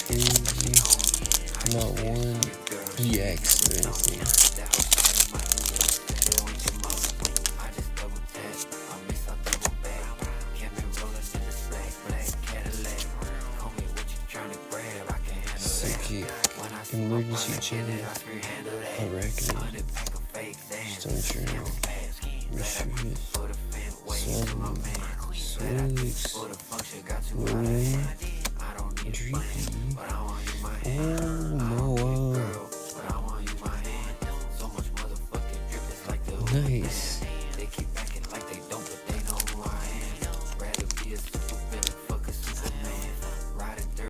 crazy. Not one EX or anything. Psychic. Emergency gem. Arachne. Stone Journal. Retrieve. Sun. Solix. Loading. Dreepy. Oh my